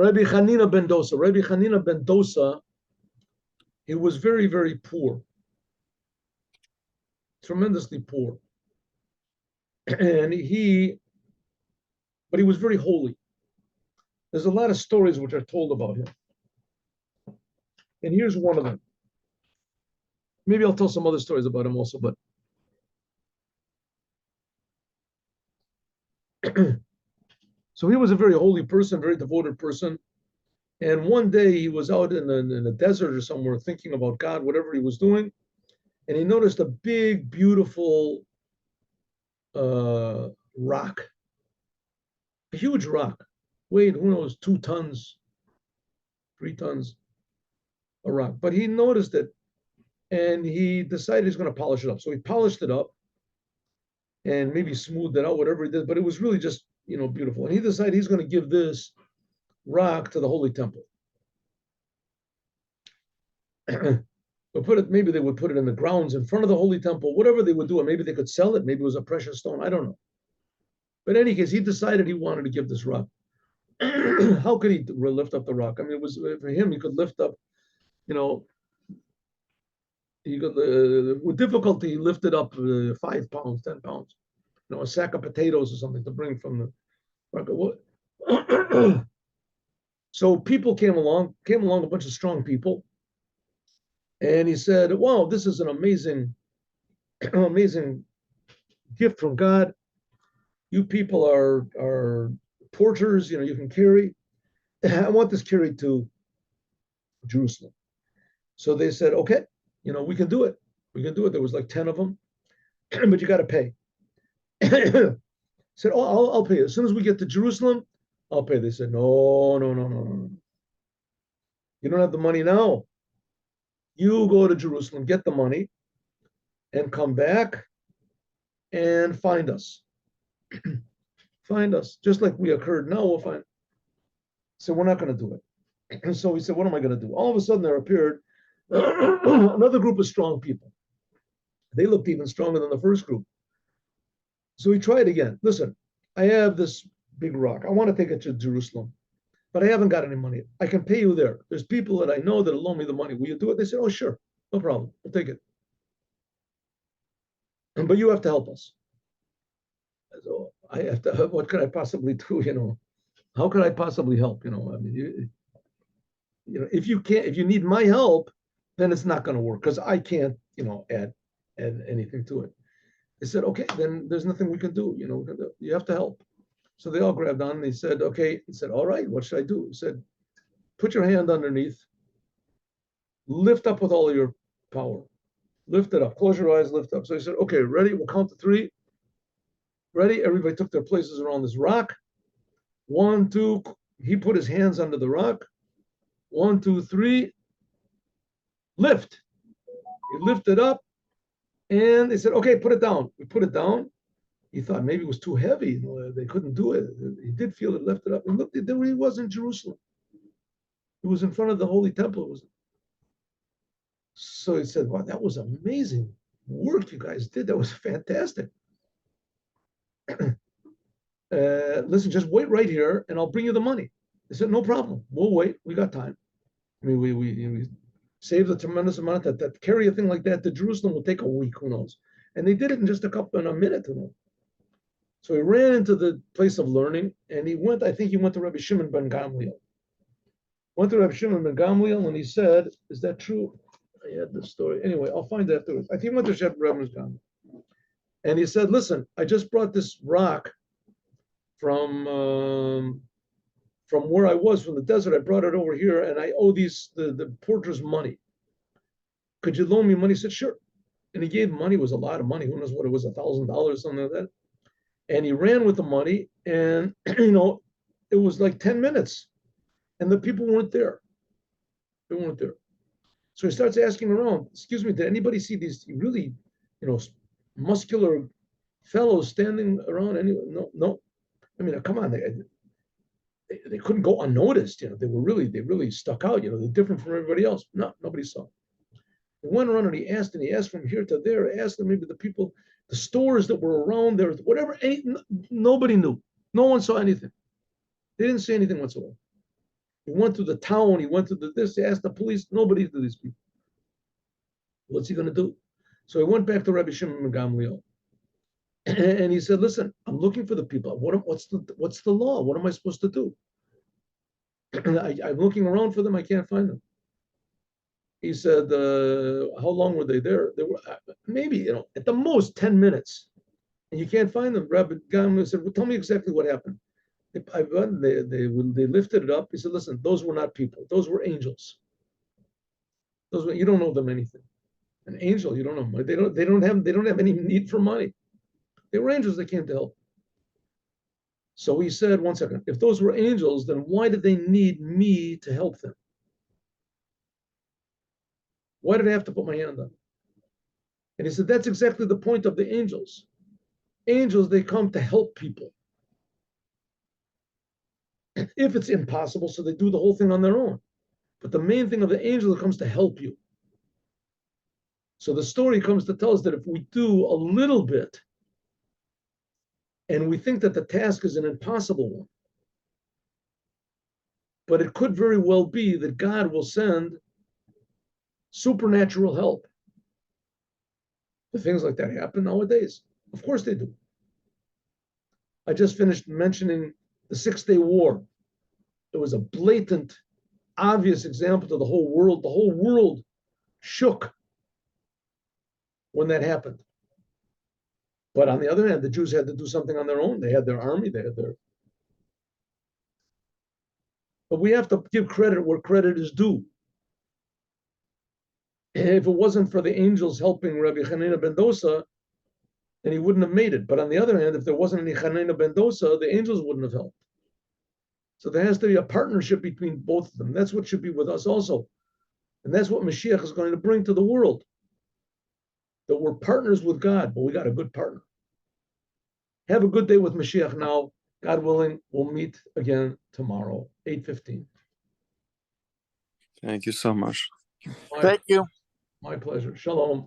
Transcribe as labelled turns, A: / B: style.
A: Rabbi Hanina ben Dosa. Rabbi Hanina ben Dosa, he was very, very poor, tremendously poor. And but he was very holy. There's a lot of stories which are told about him. And here's one of them. Maybe I'll tell some other stories about him also, but so he was a very holy person, very devoted person. And one day he was out in the desert or somewhere thinking about God, whatever he was doing. And he noticed a big, beautiful rock, a huge rock, weighed, who knows, 2 tons, 3 tons, a rock. But he noticed it and he decided he's going to polish it up. So he polished it up and maybe smoothed it out, whatever he did. But it was really just, beautiful. And he decided he's going to give this rock to the Holy Temple. Maybe they would put it in the grounds in front of the Holy Temple, whatever they would do. Or maybe they could sell it. Maybe it was a precious stone. I don't know. But in any case, he decided he wanted to give this rock. How could he lift up the rock? I mean, it was for him, he could lift up, he could, with difficulty, he lifted up 5 pounds, 10 pounds, a sack of potatoes or something to bring from the rock. So people came along, a bunch of strong people. And he said, wow, this is an amazing, amazing gift from God. You people are porters, you can carry. I want this carried to Jerusalem. So they said, okay, we can do it. We can do it. There was like 10 of them, but you got to pay. Said, oh, I'll pay. As soon as we get to Jerusalem, I'll pay. They said, no. You don't have the money now. You go to Jerusalem, get the money, and come back and find us. Find us. Just like we occurred now, we'll find. So we're not going to do it. And so he said, what am I going to do? All of a sudden there appeared another group of strong people. They looked even stronger than the first group. So he tried again. Listen, I have this big rock. I want to take it to Jerusalem, but I haven't got any money. I can pay you there. There's people that I know that'll loan me the money. Will you do it? They said, oh, sure. No problem. We'll take it. But you have to help us. So I have to, what could I possibly do? How could I possibly help? I mean, if you need my help, then it's not going to work because I can't, add anything to it. They said, okay, then there's nothing we can do. You have to help. So they all grabbed on and he said, okay. He said, all right, what should I do? He said, put your hand underneath, lift up with all of your power. Lift it up, close your eyes, lift up. So he said, okay, ready? We'll count to 3. Ready? Everybody took their places around this rock. 1, 2, he put his hands under the rock. 1, 2, 3, lift. He lifted up and they said, okay, put it down. We put it down. He thought maybe it was too heavy. They couldn't do it. He did feel it lifted up. And look, there he was in Jerusalem. It was in front of the Holy Temple. So he said, wow, that was amazing work you guys did. That was fantastic. Listen, just wait right here and I'll bring you the money. They said, no problem. We'll wait. We got time. I mean, we saved a tremendous amount of that. Carry a thing like that to Jerusalem will take a week, who knows? And they did it in just in a minute. So he ran into the place of learning and I think he went to Rabbi Shimon ben Gamliel. Went to Rabbi Shimon ben Gamliel and he said, is that true? I had this story. Anyway, I'll find it afterwards. I think he went to Rabbi Shimon ben Gamliel. And he said, listen, I just brought this rock from where I was, from the desert. I brought it over here and I owe the porters money. Could you loan me money? He said, sure. And he gave money. It was a lot of money. Who knows what it was, $1,000, something like that. And he ran with the money and, it was like 10 minutes and the people weren't there. They weren't there. So he starts asking around, excuse me, did anybody see these really, muscular fellows standing around? No. I mean, come on, they couldn't go unnoticed. They really stuck out. They're different from everybody else. No, nobody saw. He went around and he asked from here to there, asked them maybe the people, the stores that were around there, whatever. Nobody knew. No one saw anything. They didn't see anything whatsoever. He went to the town, he went to this, he asked the police, nobody did these people. What's he going to do? So he went back to Rabbi Shimon ben Gamliel. And he said, listen, I'm looking for the people. What's the law? What am I supposed to do? I'm looking around for them. I can't find them. He said, how long were they there? They were maybe, at the most 10 minutes. And you can't find them. Rabbi Gamliel said, well, tell me exactly what happened. They lifted it up. He said, listen, those were not people. Those were angels. You don't know them anything. An angel, you don't know. They don't have any need for money. They were angels that came to help. So he said, one second, if those were angels, then why did they need me to help them? Why did I have to put my hand on them? And he said, that's exactly the point of the angels. Angels, they come to help people. If it's impossible, so they do the whole thing on their own. But the main thing of the angel comes to help you. So the story comes to tell us that if we do a little bit, and we think that the task is an impossible one, but it could very well be that God will send supernatural help. The things like that happen nowadays. Of course they do. I just finished mentioning the 6-Day War. It was a blatant, obvious example to the whole world. The whole world shook when that happened. But on the other hand, the Jews had to do something on their own. They had their army, they had their... But we have to give credit where credit is due. If it wasn't for the angels helping Rabbi Hanina ben Dosa, then he wouldn't have made it. But on the other hand, if there wasn't any Hanina ben Dosa, the angels wouldn't have helped. So there has to be a partnership between both of them. That's what should be with us also. And that's what Mashiach is going to bring to the world. That we're partners with God, but we got a good partner. Have a good day with Mashiach now. God willing, we'll meet again tomorrow, 8:15.
B: Thank you so much.
C: Thank you.
A: My pleasure. Shalom.